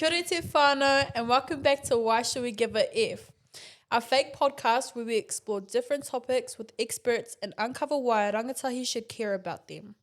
Kia ora te whānau, and welcome back to Why Should We Give a F? Our fake podcast where we explore different topics with experts and uncover why rangatahi should care about them.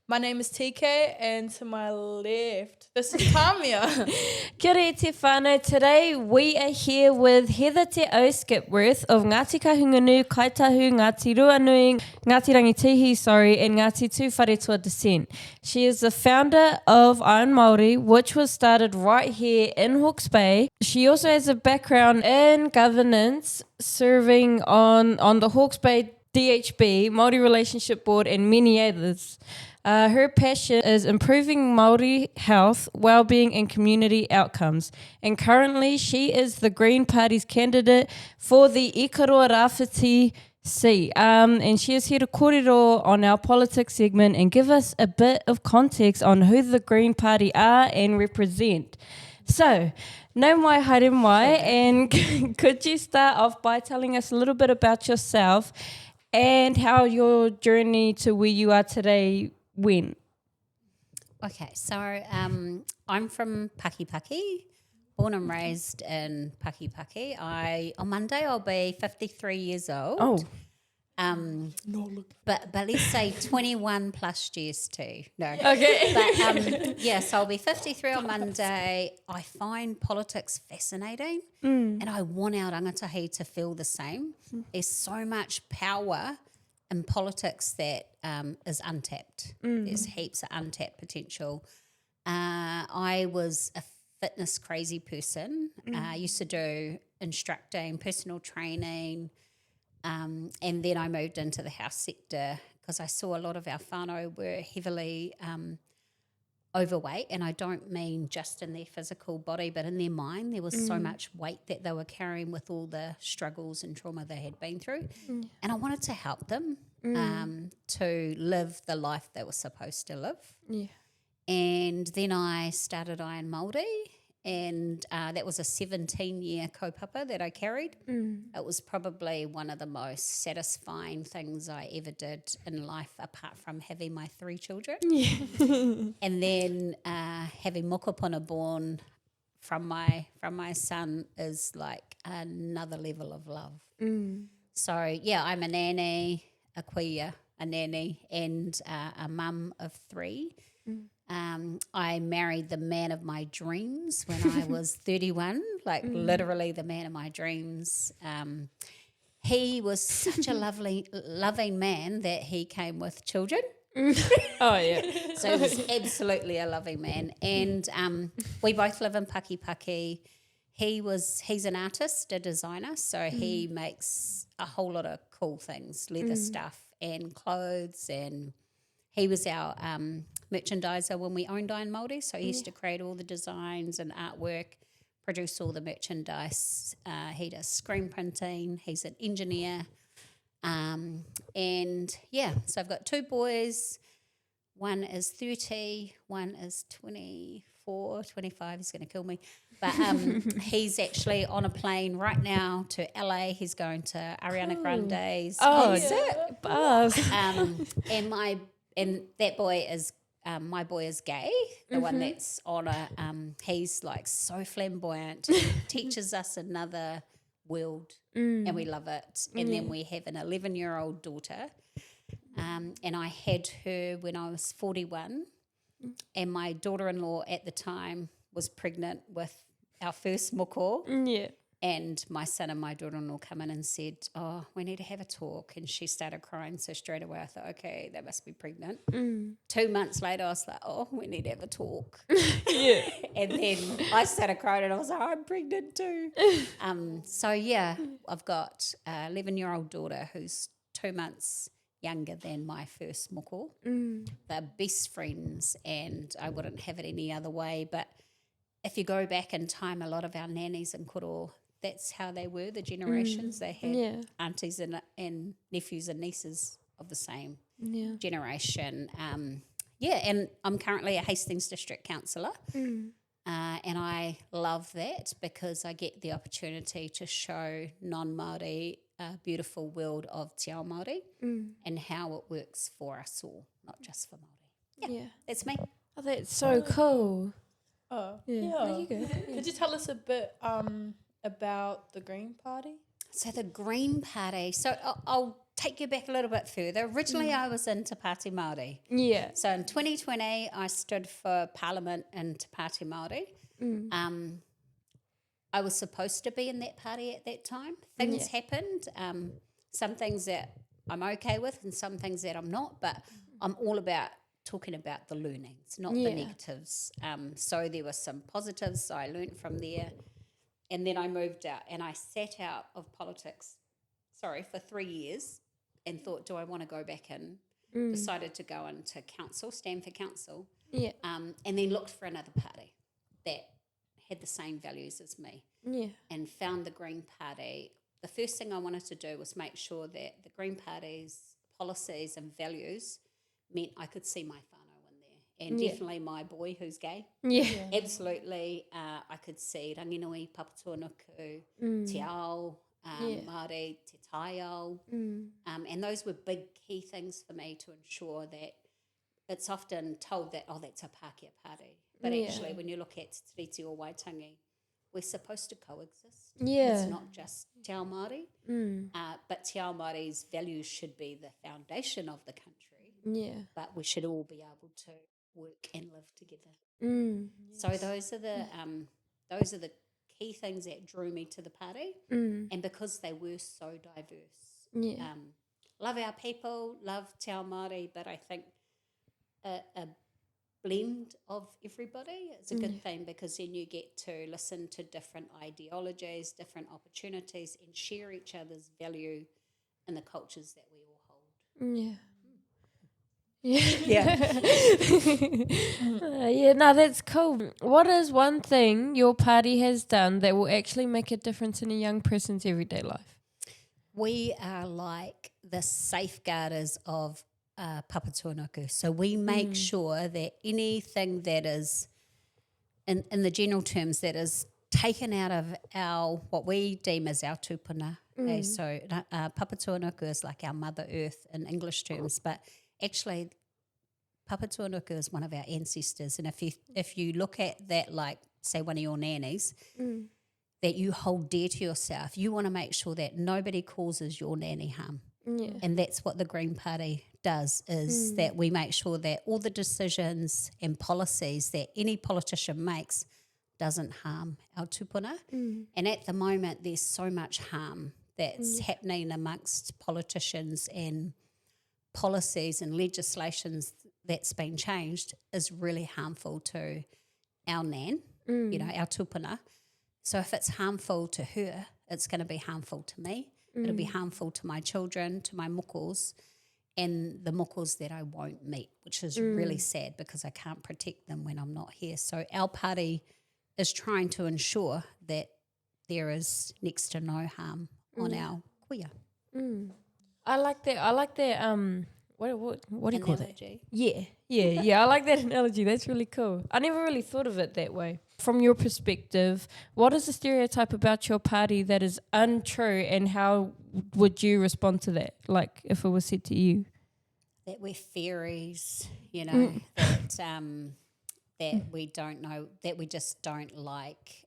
My name is TK, and to my left, this is Tamia. Kia ora te whānau. Today we are here with Heather Te Au-Skipworth of Ngāti Kahungunu, Kaitahu, Ngāti Ruanui, Ngāti Rangitihi, and Ngāti Tūwharetua descent. She is the founder of Iron Māori, which was started right here in Hawke's Bay. She also has a background in governance, serving on the Hawke's Bay DHB, Māori Relationship Board, and many others. Her passion is improving Māori health, well-being and community outcomes. And currently she is the Green Party's candidate for the Ikaroa Rawhiti seat. And she is here to kōrero on our politics segment and give us a bit of context on who the Green Party are and represent. So, nau mai haere mai, and could you start off by telling us a little bit about yourself and how your journey to where you are today went? Okay, so I'm from Pakipaki, born and raised in Pakipaki. On Monday I'll be 53 years old. Oh. But let's say 21 plus GST. No. Okay. But so I'll be 53 on Monday. I find politics fascinating and I want our rangatahi to feel the same. There's so much power in politics that is untapped. There's heaps of untapped potential. I was a fitness crazy person. I used to do instructing, personal training, and then I moved into the house sector because I saw a lot of our whānau were heavily overweight, and I don't mean just in their physical body, but in their mind. There was so much weight that they were carrying with all the struggles and trauma they had been through. And I wanted to help them to live the life they were supposed to live. Yeah. And then I started Iron Māori, and that was a 17-year kaupapa that I carried. It was probably one of the most satisfying things I ever did in life, apart from having my 3 children. And then having mokopuna born from my son is like another level of love. So yeah, I'm a nanny, a kuia, a nanny, and a mum of 3. I married the man of my dreams when I was 31, like literally the man of my dreams. He was such a loving man that he came with children. Oh, yeah. So he was absolutely a loving man. And we both live in Pakipaki. He's an artist, a designer, so he makes a whole lot of cool things, leather stuff and clothes, and he was our merchandiser when we owned Iron Māori, so he used to create all the designs and artwork, produce all the merchandise. He does screen printing. He's an engineer. And, yeah, so I've got 2 boys. One is 30, one is 24, 25. He's going to kill me. But he's actually on a plane right now to LA. He's going to Ariana Grande's concert. Buzz. And that boy is, my boy is gay, the one that's on he's like so flamboyant, he teaches us another world and we love it. And then we have an 11-year-old daughter, and I had her when I was 41, and my daughter-in-law at the time was pregnant with our first moko. Yeah. And my son and my daughter-in-law come in and said, oh, we need to have a talk. And she started crying. So straight away I thought, okay, they must be pregnant. 2 months later, I was like, oh, we need to have a talk. Yeah. And then I started crying and I was like, I'm pregnant too. So, yeah, I've got an 11-year-old daughter who's 2 months younger than my first moko. They're best friends and I wouldn't have it any other way. But if you go back in time, a lot of our nannies and koro, that's how they were, the generations. They had aunties and nephews and nieces of the same generation. And I'm currently a Hastings District Councillor, and I love that because I get the opportunity to show non-Māori a beautiful world of Te Ao Māori and how it works for us all, not just for Māori. Yeah, that's me. Oh, that's so cool. Oh, Yeah. There you go. Could you tell us a bit about the Green Party? So the Green Party, so I'll take you back a little bit further. Originally, I was in Te Pāti Māori. Yeah. So in 2020, I stood for Parliament in Te Pāti Māori. I was supposed to be in that party at that time. Things happened. Some things that I'm okay with and some things that I'm not, but I'm all about talking about the learnings, not the negatives. So there were some positives I learned from there. And then I moved out and I sat out of politics, for 3 years and thought, do I want to go back in? Decided to go into council, stand for council. Yeah. And then looked for another party that had the same values as me. Yeah. And found the Green Party. The first thing I wanted to do was make sure that the Green Party's policies and values meant I could see my whānau in there. And definitely my boy who's gay. Yeah. Absolutely. I could see Ranginui, Papatūānuku, Te Ao, Māori, Te Taiao. And those were big key things for me to ensure that it's often told that, that's a Pākehā party. But actually, when you look at Te Tiriti or Waitangi, we're supposed to coexist. Yeah. It's not just Te Ao Māori, but Te Ao Māori's values should be the foundation of the country. Yeah. But we should all be able to work and live together. So those are the key things that drew me to the party, and because they were so diverse. Love our people, love Te Ao Māori, but I think a blend of everybody is a good thing, because then you get to listen to different ideologies, different opportunities, and share each other's value in the cultures that we all hold. Yeah. Yeah. No, that's cool. What is one thing your party has done that will actually make a difference in a young person's everyday life? We are like the safeguarders of Papatūānuku. So we make sure that anything that is, in the general terms, that is taken out of our, what we deem as our tūpuna. Okay? So Papatūānuku is like our Mother Earth in English terms, but actually Papatūānuku is one of our ancestors. And if you look at that like, say, one of your nannies, that you hold dear to yourself, you want to make sure that nobody causes your nanny harm. Yeah. And that's what the Green Party does, is that we make sure that all the decisions and policies that any politician makes doesn't harm our tūpuna. And at the moment, there's so much harm that's happening amongst politicians, and policies and legislations that's been changed is really harmful to our nan, our tūpuna. So if it's harmful to her, it's going to be harmful to me. It'll be harmful to my children, to my mokos, and the mokos that I won't meet, which is really sad, because I can't protect them when I'm not here. So our party is trying to ensure that there is next to no harm on our kuia. I like that. What do you call that? Analogy. Yeah. I like that analogy. That's really cool. I never really thought of it that way. From your perspective, what is the stereotype about your party that is untrue, and how would you respond to that? Like, if it was said to you, that we're fairies, that we don't know, that we just don't like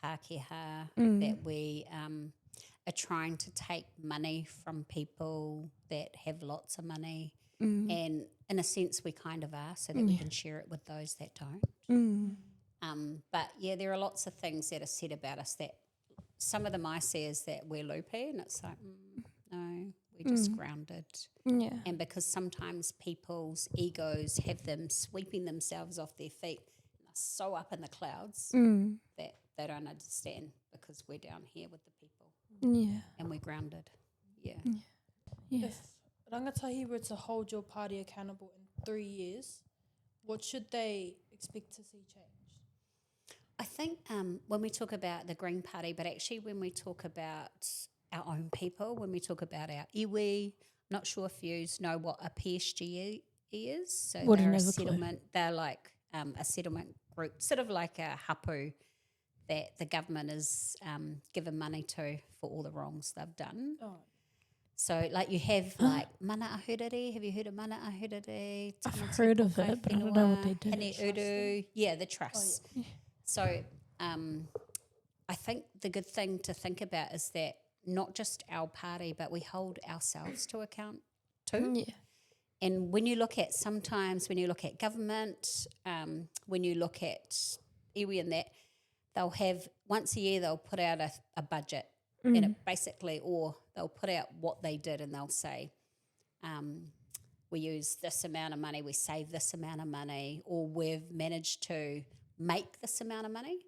Pākehā, that we are trying to take money from people that have lots of money. And in a sense, we kind of are, so that we can share it with those that don't. But yeah, there are lots of things that are said about us that some of them I see is that we're loopy, and it's like, no, we're just grounded. yeah, And because sometimes people's egos have them sweeping themselves off their feet, and they're so up in the clouds that they don't understand, because we're down here with the people. yeah, And we're grounded. Yeah. If rangatahi were to hold your party accountable in 3 years, what should they expect to see change? I think when we talk about the Green Party, but actually when we talk about our own people, when we talk about our iwi, I'm not sure if you know what a PSG is. So they're a settlement. They're like a settlement group, sort of like a hapu that the government has given money to for all the wrongs they've done. Oh. So, like, you have, like, mana ahuriri. Have you heard of mana ahuriri? I've heard of it, but I don't know what they do. Hene uru. Yeah, the trusts. So, I think the good thing to think about is that not just our party, but we hold ourselves to account too. Yeah. And when you look at government, when you look at iwi and that, they'll have, once a year, they'll put out a budget. And it basically, or they'll put out what they did and they'll say, we use this amount of money, we save this amount of money, or we've managed to make this amount of money.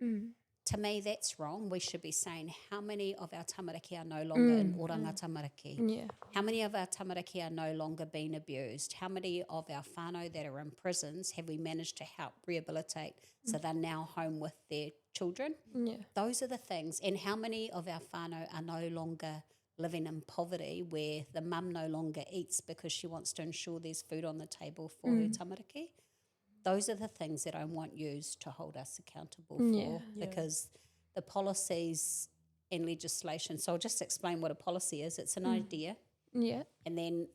To me, that's wrong. We should be saying how many of our tamariki are no longer in oranga tamariki. Yeah. How many of our tamariki are no longer being abused? How many of our whānau that are in prisons have we managed to help rehabilitate so they're now home with their children? Yeah. Those are the things. And how many of our whānau are no longer living in poverty where the mum no longer eats because she wants to ensure there's food on the table for her tamariki? Those are the things that I want you to hold us accountable for because the policies and legislation, so I'll just explain what a policy is. It's an idea. Yeah. And then,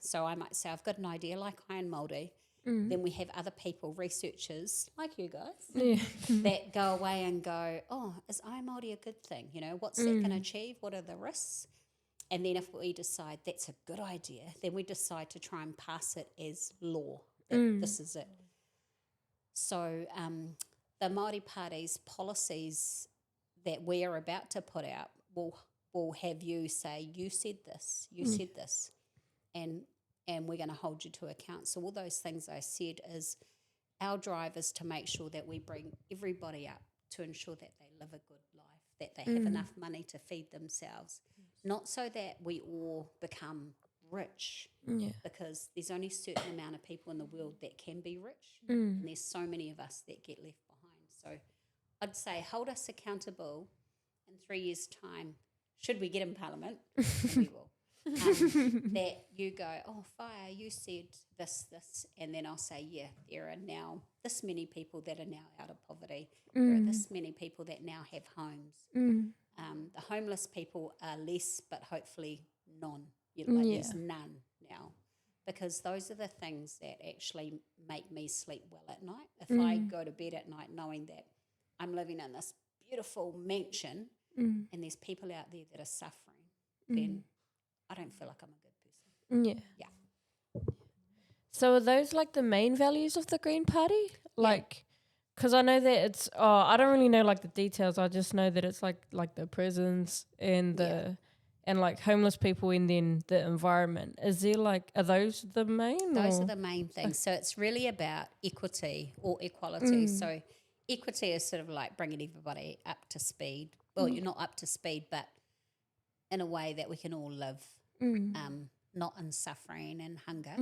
so I might say, I've got an idea like I am Māori. Then we have other people, researchers like you guys, that go away and go, oh, is I Māori a good thing? You know, what's that going to achieve? What are the risks? And then if we decide that's a good idea, then we decide to try and pass it as law. That this is it. So the Māori Party's policies that we are about to put out will have you say, you said this, and we're going to hold you to account. So all those things I said is our drive is to make sure that we bring everybody up to ensure that they live a good life, that they have enough money to feed themselves, not so that we all become rich, because there's only a certain amount of people in the world that can be rich, and there's so many of us that get left behind. So I'd say hold us accountable. In 3 years' time, should we get in Parliament, and we will, that you go, oh, Whaea, you said this, and then I'll say, yeah, there are now this many people that are now out of poverty. There are this many people that now have homes. The homeless people are less, but hopefully none. There's none now, because those are the things that actually make me sleep well at night. If I go to bed at night knowing that I'm living in this beautiful mansion and there's people out there that are suffering, then I don't feel like I'm a good person. Yeah. So are those like the main values of the Green Party? Like, because I know that it's, I don't really know like the details. I just know that it's like the prisons and the... and like homeless people and then the environment. Is there like, are those the main? Those are the main things. So it's really about equity or equality. So equity is sort of like bringing everybody up to speed. Well, you're not up to speed, but in a way that we can all live, not in suffering and hunger.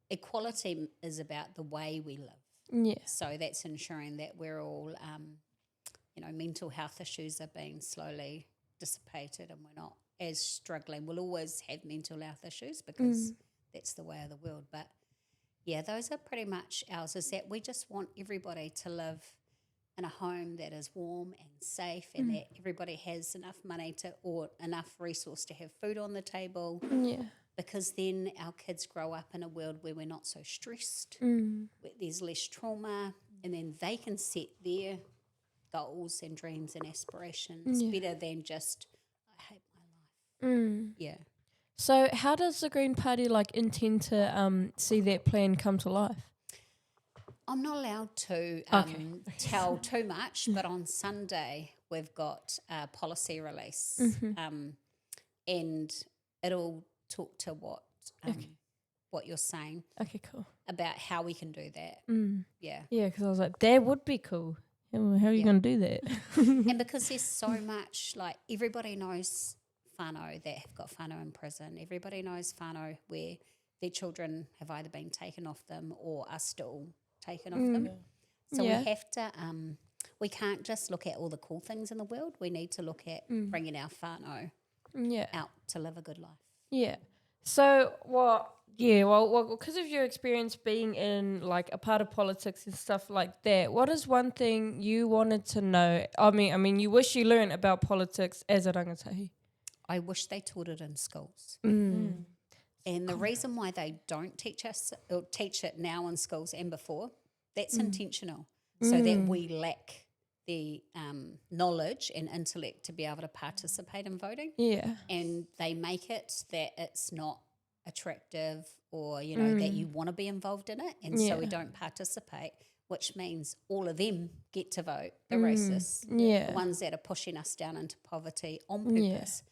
Equality is about the way we live. Yeah. So that's ensuring that we're all, mental health issues are being slowly dissipated and we're not as struggling. We'll always have mental health issues because that's the way of the world. But yeah, those are pretty much ours, is that we just want everybody to live in a home that is warm and safe and that everybody has enough money or enough resource to have food on the table. Yeah. Because then our kids grow up in a world where we're not so stressed, where there's less trauma, and then they can set their goals and dreams and aspirations better than just, I hate my life. Yeah. So how does the Green Party intend to see that plan come to life? I'm not allowed to tell too much, but on Sunday we've got a policy release, and it'll talk to what you're saying. Okay, cool. About how we can do that. Yeah. Yeah, because I was like, that would be cool. How are you going to do that? And because there's so much, everybody knows whānau that have got whānau in prison. Everybody knows whānau where their children have either been taken off them or are still taken off them. So we have to, we can't just look at all the cool things in the world. We need to look at bringing our whānau out to live a good life. Yeah. So, well, because of your experience being in a part of politics and stuff like that, what is one thing you wanted to know? I mean, you wish you learned about politics as a rangatahi? I wish they taught it in schools. Mm. And the reason why they don't teach us or teach it now in schools and before, that's intentional, so that we lack the knowledge and intellect to be able to participate in voting. Yeah. And they make it that it's not attractive or, you know, that you want to be involved in it. And so we don't participate, which means all of them get to vote, the racists, the ones that are pushing us down into poverty on purpose.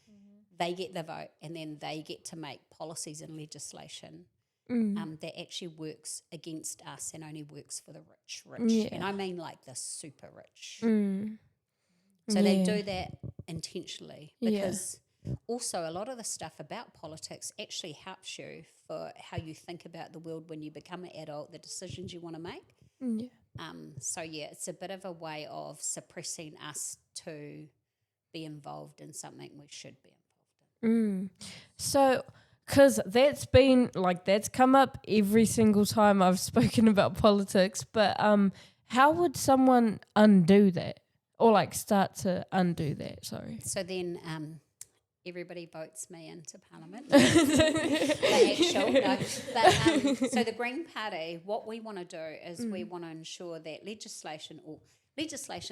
They get the vote, and then they get to make policies and legislation that actually works against us and only works for the rich. And I mean like the super rich. So they do that intentionally, because also a lot of the stuff about politics actually helps you for how you think about the world when you become an adult, the decisions you want to make. So it's a bit of a way of suppressing us to be involved in something we should be involved in. So, because that's been, like, that's come up every single time I've spoken about politics, but how would someone undo that? Or, like, start to undo that, sorry. So then everybody votes me into Parliament. So the Green Party, what we want to do is we want to ensure that legislation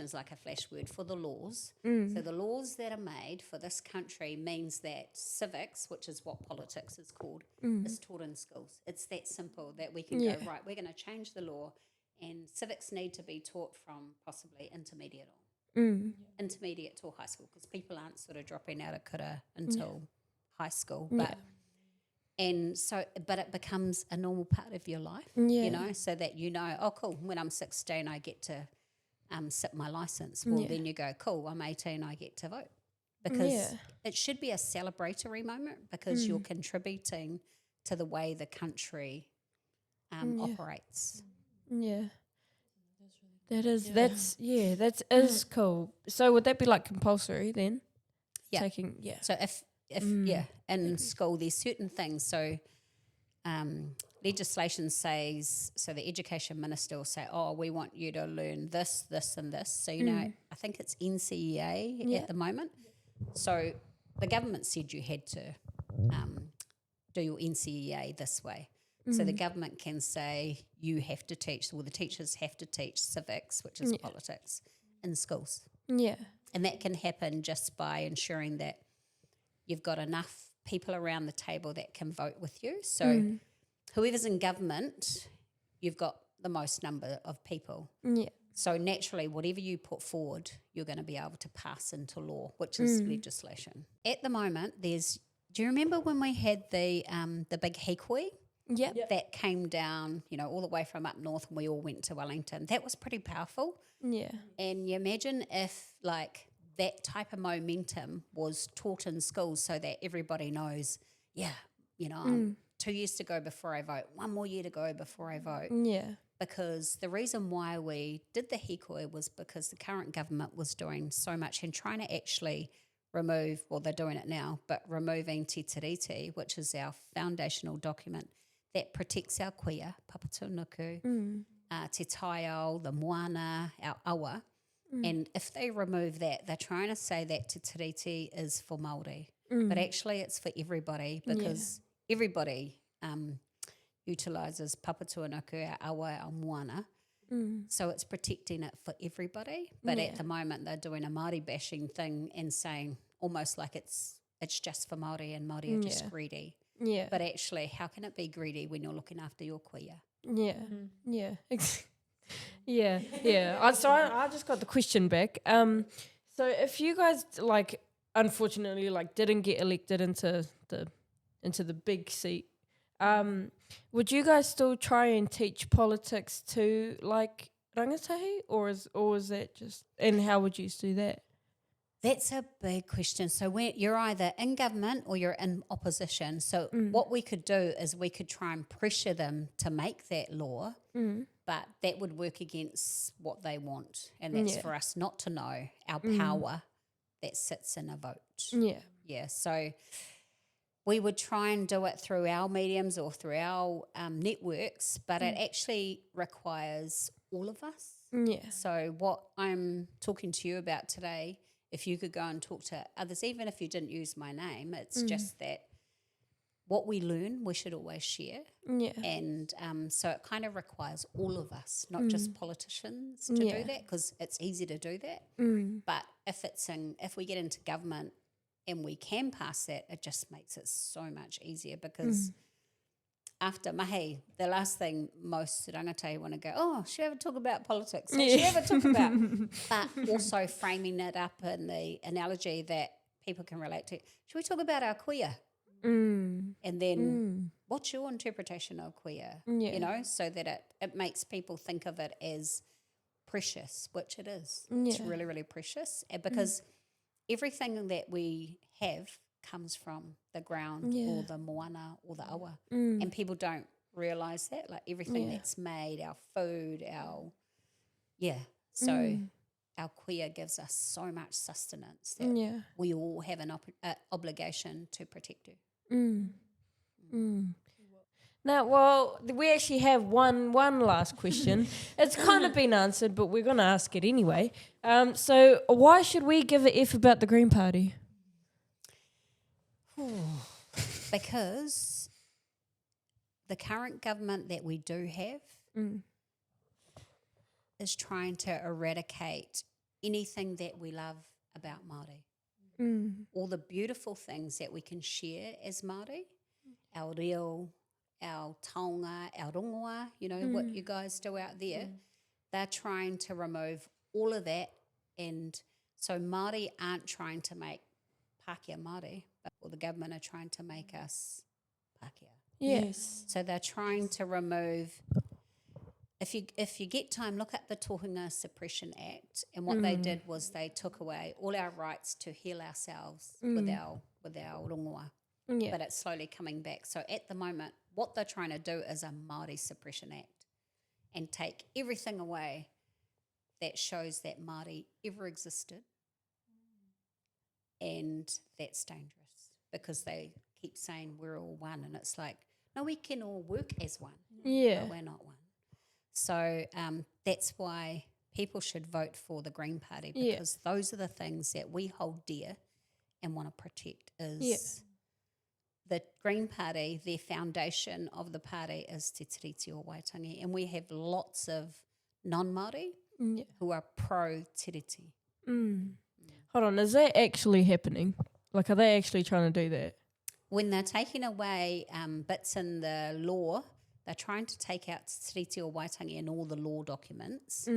is like a flash word for the laws. So the laws that are made for this country means that civics, which is what politics is called, is taught in schools. It's that simple, that we can go, right, we're going to change the law, and civics need to be taught from possibly intermediate to high school, because people aren't sort of dropping out of kura until high school. But it becomes a normal part of your life, you know, so that you know, oh, cool, when I'm 16, I get to sit my license. Well, then you go, cool, I'm 18, I get to vote. Because it should be a celebratory moment, because you're contributing to the way the country operates. Yeah. That is cool. So would that be like compulsory then? Yeah. Taking, So if in school there's certain things. So legislation says, so the education minister will say, oh, we want you to learn this, this and this. So, you know, I think it's NCEA at the moment. So the government said you had to do your NCEA this way. So the government can say you have to teach, or the teachers have to teach civics, which is politics, in schools. Yeah. And that can happen just by ensuring that you've got enough people around the table that can vote with you. So whoever's in government, you've got the most number of people. Yeah. So naturally, whatever you put forward, you're going to be able to pass into law, which is legislation. At the moment, do you remember when we had the big hikoi? Yep. That came down, you know, all the way from up north, and we all went to Wellington. That was pretty powerful. Yeah. And you imagine if, like, that type of momentum was taught in schools, so that everybody knows, you know, 2 years to go before I vote, 1 more year to go before I vote. Yeah. Because the reason why we did the hikoi was because the current government was doing so much and trying to actually remove, well, they're doing it now, but removing Te Tiriti, which is our foundational document that protects our kuia, papatūnuku, te taiao, the moana, our awa. And if they remove that, they're trying to say that Te Tiriti is for Māori. But actually it's for everybody, because everybody utilises papatūnuku, our awa, our moana. So it's protecting it for everybody. But at the moment they're doing a Māori bashing thing and saying almost like it's just for Māori, and Māori are just greedy. Yeah. But actually, how can it be greedy when you're looking after your kuia? Yeah. Yeah. Yeah. I just got the question back. So if you guys, like, unfortunately, like, didn't get elected into the big seat, would you guys still try and teach politics to, like, rangatahi, or is that just, and how would you do that? That's a big question. So when you're either in government or you're in opposition. So what we could do is we could try and pressure them to make that law, but that would work against what they want. And that's for us not to know our power that sits in a vote. Yeah. Yeah. So we would try and do it through our mediums or through our networks, but it actually requires all of us. Yeah. So what I'm talking to you about today if you could go and talk to others, even if you didn't use my name, it's just that what we learn, we should always share. Yeah. And so it kind of requires all of us, not just politicians to do that, because it's easy to do that. But if we get into government and we can pass that, it just makes it so much easier, because after mahi, the last thing most rangatahi want to go, oh, should we ever talk about politics? Should we ever talk about? But also framing it up in the analogy that people can relate to. Should we talk about our queer? And then what's your interpretation of queer? You know, so that it makes people think of it as precious, which it is. It's really, really precious. And because everything that we have comes from the ground or the moana or the awa. And people don't realise that. Like everything that's made, our food, so our queer gives us so much sustenance that we all have an obligation to protect it. Now, well, we actually have one last question. It's kind of been answered, but we're going to ask it anyway. So why should we give a F about the Green Party? Because the current government that we do have is trying to eradicate anything that we love about Māori. All the beautiful things that we can share as Māori, our reo, our taonga, our rongoa, you know, what you guys do out there, they're trying to remove all of that. And so Māori aren't trying to make Pākehā Māori, or the government are trying to make us Pākehā. Yes. So they're trying to remove... If you get time, look at the Tohunga Suppression Act, and what they did was they took away all our rights to heal ourselves with our rongoa. Yeah. But it's slowly coming back. So at the moment, what they're trying to do is a Māori Suppression Act and take everything away that shows that Māori ever existed, and that's dangerous because they keep saying we're all one, and it's like, no, we can all work as one. Yeah. But we're not one. So that's why people should vote for the Green Party, because those are the things that we hold dear and want to protect. Is the Green Party, their foundation of the party is Te Tiriti o Waitangi, and we have lots of non-Māori who are pro-tiriti. Hold on, is that actually happening? Like, are they actually trying to do that? When they're taking away bits in the law, they're trying to take out Te Tiriti o Waitangi in all the law documents.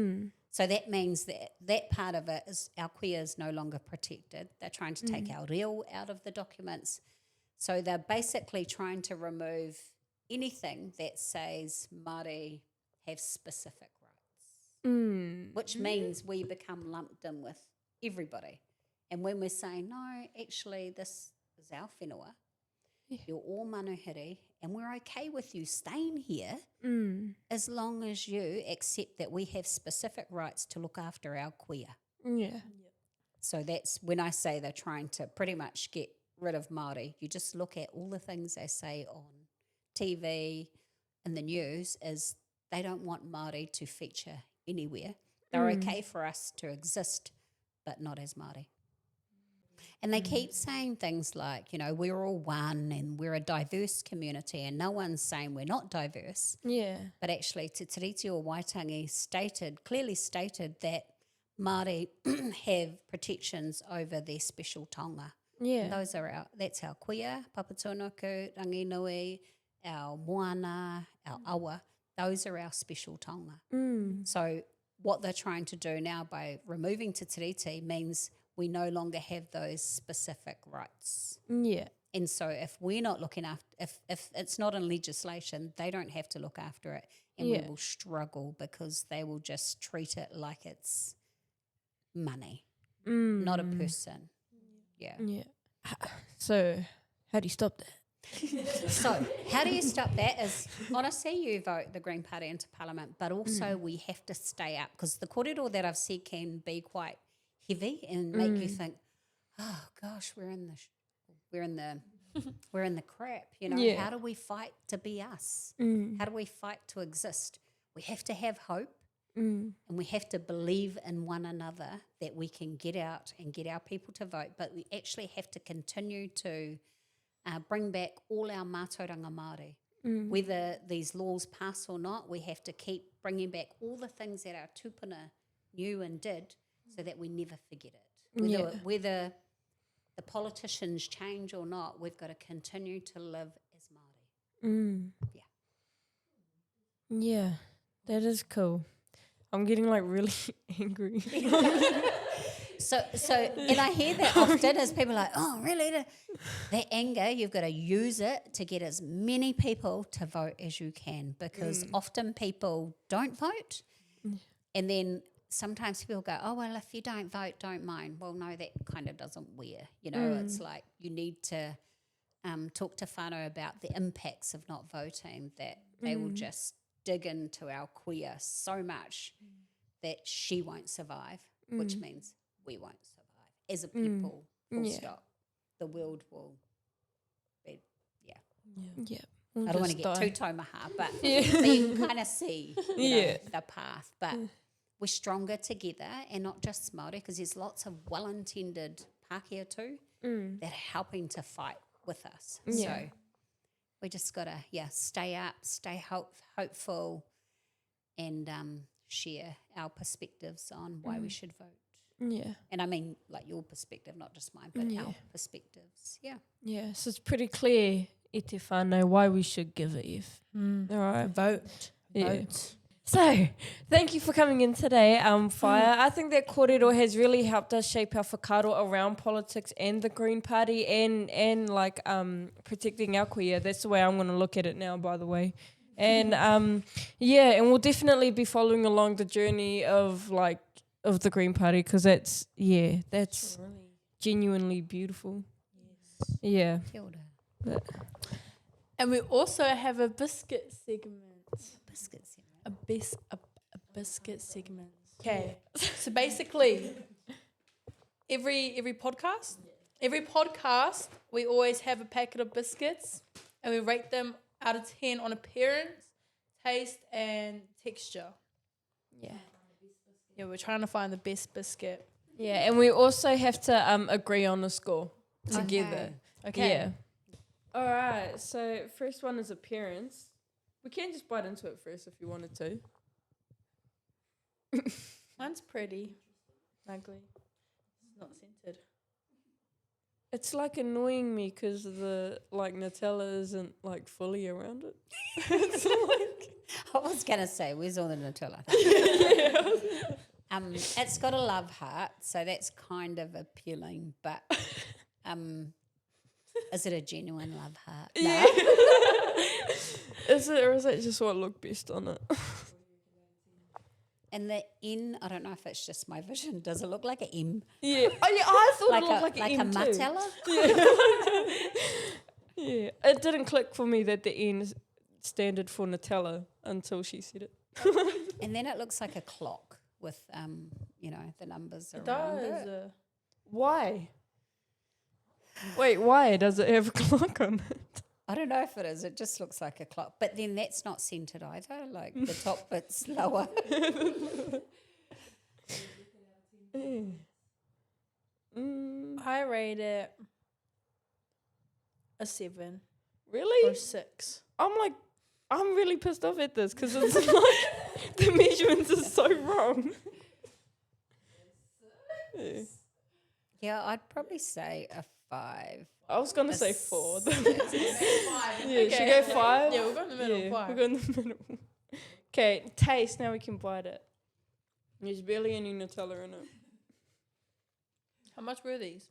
So that means that part of it is our queer is no longer protected. They're trying to take our reo out of the documents. So they're basically trying to remove anything that says Māori have specific rights, which means we become lumped in with everybody. And when we're saying, no, actually this is our whenua, you're all manuhiri, and we're okay with you staying here as long as you accept that we have specific rights to look after our queer. Yeah. So that's when I say they're trying to pretty much get rid of Māori. You just look at all the things they say on TV and the news is they don't want Māori to feature anywhere. They're okay for us to exist, but not as Māori. And they keep saying things like, you know, we're all one and we're a diverse community, and no one's saying we're not diverse. Yeah. But actually, Te Tiriti o Waitangi clearly stated that Māori have protections over their special taonga. Yeah. And that's our queer, Papatūānuku, Ranginui, our moana, our awa. Those are our special taonga. So what they're trying to do now by removing Te Tiriti means we no longer have those specific rights. Yeah. And so if we're not looking after, if it's not in legislation, they don't have to look after it, and we will struggle because they will just treat it like it's money, not a person. Yeah. Yeah. So how do you stop that? So how do you stop that is, honestly, you vote the Green Party into Parliament, but also we have to stay up, because the kōrero that I've said can be quite heavy and make you think, oh gosh, we're in the crap, you know. Yeah. How do we fight to be us? How do we fight to exist? We have to have hope, And we have to believe in one another that we can get out and get our people to vote, but we actually have to continue to bring back all our mātauranga Māori. Whether these laws pass or not, we have to keep bringing back all the things that our tupuna knew and did so that we never forget it. Whether the politicians change or not, we've got to continue to live as Māori. Yeah, that is cool. I'm getting like really angry. So, and I hear that often as people are like, oh, really? That anger, you've got to use it to get as many people to vote as you can, because often people don't vote. And then sometimes people go, oh, well, if you don't vote, don't mind. Well, no, that kind of doesn't wear. You know, it's like you need to talk to whānau about the impacts of not voting, that they will just dig into our kuia so much that she won't survive, which means we won't survive as a people, full stop. The world will be, We'll I don't want to just get die. too taumaha, but you can kind of see the path. But we're stronger together, and not just Māori, because there's lots of well-intended Pākehā too that are helping to fight with us. So we just got to, stay up, stay hopeful, and share our perspectives on why we should vote. Yeah. And I mean, like, your perspective, not just mine, but our perspectives. Yeah. Yeah, so it's pretty clear, i te whānau, why we should give it if. All right. Vote. Vote. So, thank you for coming in today, Whaea. I think that kōrero has really helped us shape our whakaaro around politics and the Green Party and like protecting our kuia. That's the way I'm going to look at it now, by the way. And and we'll definitely be following along the journey of the Green Party, because that's genuinely beautiful. Yeah. Kia ora. But And we also have a biscuit segment. Biscuits. A biscuit segment. Okay. So basically, every podcast, we always have a packet of biscuits, and we rate them out of 10 on appearance, taste, and texture. yeah. Yeah, we're trying to find the best biscuit. Yeah, and we also have to agree on a score together. Okay. Yeah. All right, so first one is appearance. We can just bite into it first if you wanted to. Mine's pretty. Ugly. It's not scented. It's like annoying me because the Nutella isn't like fully around it. It's like I was going to say, where's all the Nutella? It's got a love heart, so that's kind of appealing, but is it a genuine love heart? No. Yeah. Is it, or is it just what looked best on it? And the N, I don't know if it's just my vision. Does it look like an M? Yeah. Oh yeah, I thought Like it looked a like an M too. Nutella? Yeah, it didn't click for me that the N is standard for Nutella until she said it. And then it looks like a clock with, the numbers It around does. it. Why? Wait, why does it have a clock on it? I don't know if it is. It just looks like a clock. But then that's not scented either. Like the top bit's lower. I rate it a 7 Really? or 6. I'm really pissed off at this because it's like the measurements are so wrong. Yeah. Yeah, I'd probably say a 5. I was gonna say 4. Yeah, Okay. should we go 5? Yeah, we'll go in the middle. Yeah, 5. we'll go in the middle. Okay, taste. Now we can bite it. There's barely any Nutella in it. How much were these?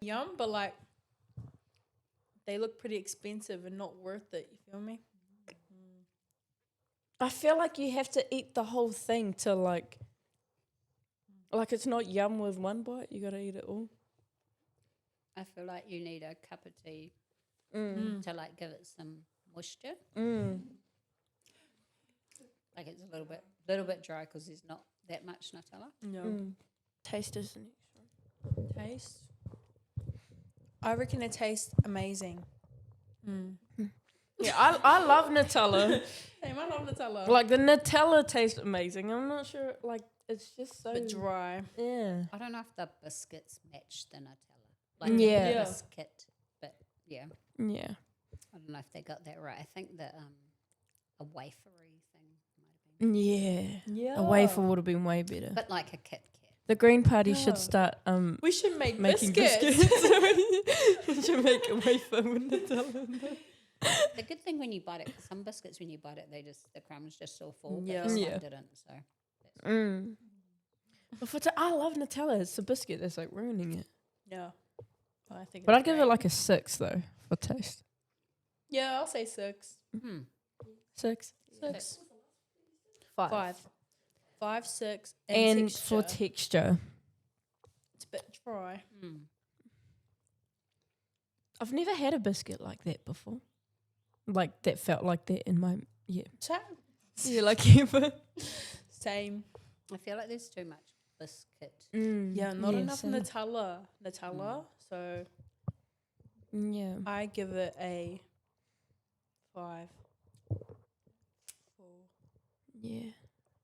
Yum, but they look pretty expensive and not worth it. You feel me? I feel like you have to eat the whole thing to like it's not yum with one bite. You gotta eat it all. I feel like you need a cup of tea to give it some moisture. Like it's a little bit dry because there's not that much Nutella. No. Taste is the next one. Taste. I reckon it tastes amazing. Yeah, I love Nutella. Same, I love Nutella. Like the Nutella tastes amazing. I'm not sure. Like it's just so Bit dry. Yeah. I don't know if the biscuits match the Nutella. Like Yeah. the Yeah. biscuit, but yeah, Yeah. I don't know if they got that right. I think that a wafery thing might have been, Yeah. Yeah. A wafer would have been way better. but like a Kit Kat. The Green Party Yeah. should start We should make making biscuits. We should make a wafer with Nutella in there. The good thing when you bite it, some biscuits when you bite it, the crumbs just so full. Yeah. But this Yeah. one didn't. So Mm. But I love Nutella. It's a biscuit that's like ruining it. Yeah. I think. But it's I'd give it great. like a 6 though for taste. Yeah, I'll say 6. 6. 6. 5. 5. 5, 6, And texture. for texture, It's a bit dry. I've never had a biscuit like that before. Like that felt like that in my like ever. Same. I feel like there's too much biscuit. Yeah, not enough same. Nutella. So Yeah. I give it a 5. 4. Yeah.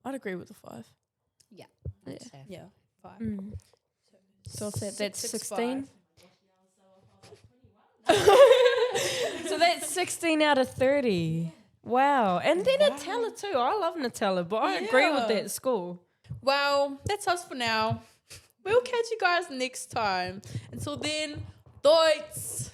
I'd agree with the 5. Yeah, Yeah. I'd say. Yeah, 5. So what's that? That's 6, 16. 5. So that's 16 out of 30. Wow. And then Nutella too. I love Nutella, but I agree with Yeah. that score. Well, that's us for now. We'll catch you guys next time. Until then, doits.